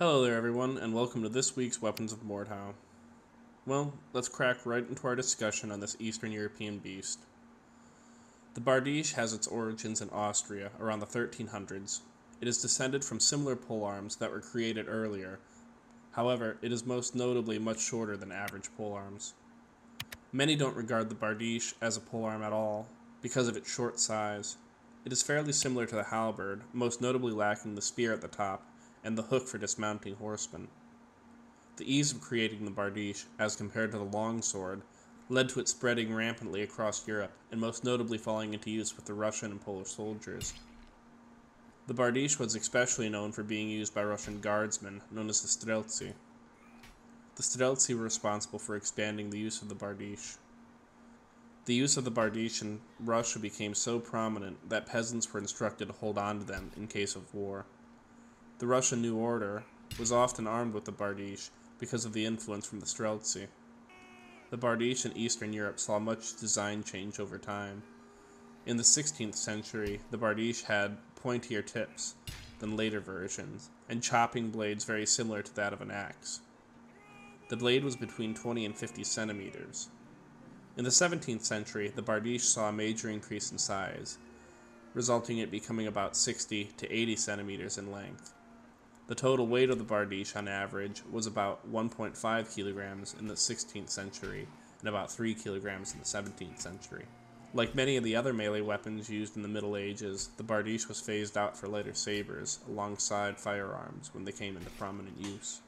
Hello there everyone, and welcome to this week's Weapons of Mordhau. Well, let's crack right into our discussion on this Eastern European beast. The Bardiche has its origins in Austria around the 1300s. It is descended from similar polearms that were created earlier. However, it is most notably much shorter than average polearms. Many don't regard the Bardiche as a polearm at all, because of its short size. It is fairly similar to the halberd, most notably lacking the spear at the top, and the hook for dismounting horsemen. The ease of creating the Bardiche, as compared to the longsword, led to it spreading rampantly across Europe, and most notably falling into use with the Russian and Polish soldiers. The Bardiche was especially known for being used by Russian guardsmen, known as the Streltsy. The Streltsy were responsible for expanding the use of the Bardiche. The use of the Bardiche in Russia became so prominent that peasants were instructed to hold on to them in case of war. The Russian New Order was often armed with the Bardiche because of the influence from the Streltsy. The Bardiche in Eastern Europe saw much design change over time. In the 16th century, the Bardiche had pointier tips than later versions, and chopping blades very similar to that of an axe. The blade was between 20 and 50 centimeters. In the 17th century, the Bardiche saw a major increase in size, resulting in it becoming about 60 to 80 centimeters in length. The total weight of the Bardiche on average was about 1.5 kilograms in the 16th century and about 3 kilograms in the 17th century. Like many of the other melee weapons used in the Middle Ages, the Bardiche was phased out for lighter sabers alongside firearms when they came into prominent use.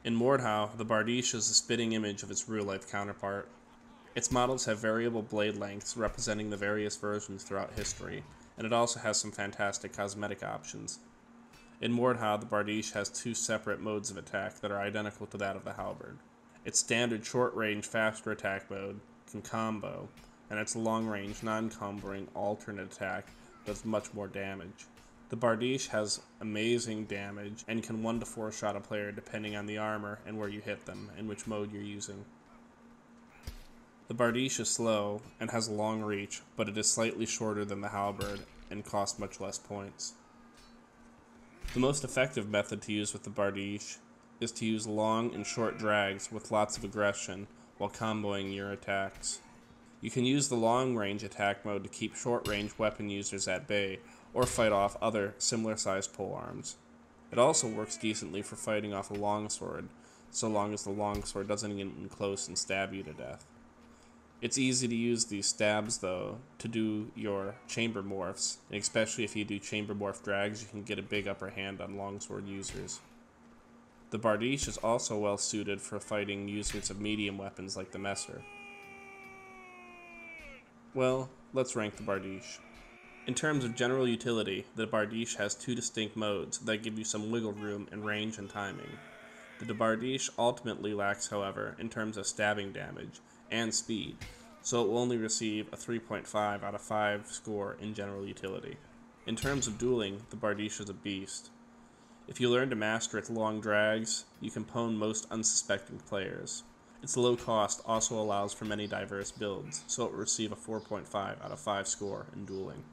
In Mordhau, the Bardiche is a spitting image of its real-life counterpart. Its models have variable blade lengths representing the various versions throughout history, and it also has some fantastic cosmetic options. In Mordhau, the Bardiche has two separate modes of attack that are identical to that of the halberd. Its standard short-range faster attack mode can combo, and its long-range non-comboing alternate attack does much more damage. The Bardiche has amazing damage and can 1 to 4 shot a player depending on the armor and where you hit them and which mode you're using. The Bardiche is slow and has a long reach, but it is slightly shorter than the halberd and costs much less points. The most effective method to use with the Bardiche is to use long and short drags with lots of aggression while comboing your attacks. You can use the long-range attack mode to keep short-range weapon users at bay or fight off other similar-sized polearms. It also works decently for fighting off a longsword, so long as the longsword doesn't get in close and stab you to death. It's easy to use these stabs, though, to do your chamber morphs, and especially if you do chamber morph drags, you can get a big upper hand on longsword users. The Bardiche is also well suited for fighting users of medium weapons like the Messer. Well, let's rank the Bardiche. In terms of general utility, the Bardiche has two distinct modes that give you some wiggle room in range and timing. The Bardiche ultimately lacks, however, in terms of stabbing damage and speed, so it will only receive a 3.5 out of 5 score in general utility. In terms of dueling, the Bardiche is a beast. If you learn to master its long drags, you can pwn most unsuspecting players. Its low cost also allows for many diverse builds, so it will receive a 4.5 out of 5 score in dueling.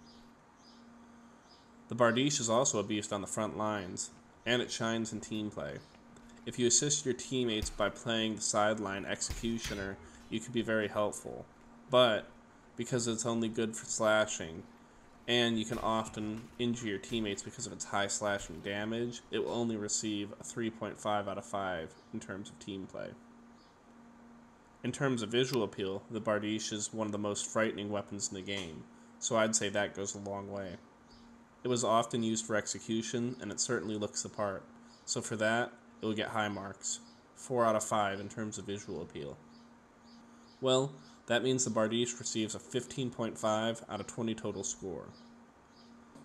The Bardiche is also a beast on the front lines, and it shines in team play. If you assist your teammates by playing the sideline executioner, you can be very helpful, but because it's only good for slashing, and you can often injure your teammates because of its high slashing damage, it will only receive a 3.5 out of 5 in terms of team play. In terms of visual appeal, the Bardiche is one of the most frightening weapons in the game, so I'd say that goes a long way. It was often used for execution, and it certainly looks the part, so for that, it will get high marks, 4 out of 5 in terms of visual appeal. Well, that means the Bardiche receives a 15.5 out of 20 total score.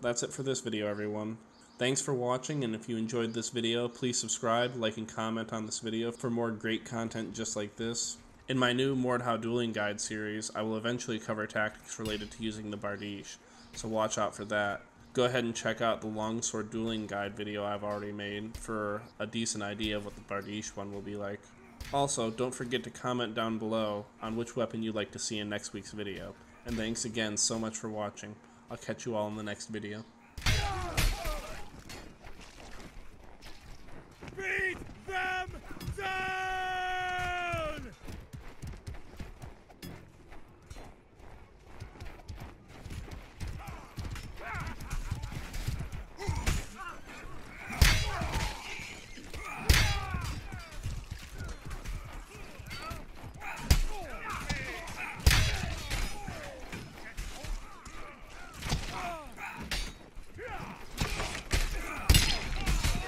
That's it for this video, everyone. Thanks for watching, and if you enjoyed this video, please subscribe, like, and comment on this video for more great content just like this. In my new Mordhau Dueling Guide series, I will eventually cover tactics related to using the Bardiche, so watch out for that. Go ahead and check out the Longsword Dueling Guide video I've already made for a decent idea of what the Bardiche one will be like. Also, don't forget to comment down below on which weapon you'd like to see in next week's video. And thanks again so much for watching. I'll catch you all in the next video.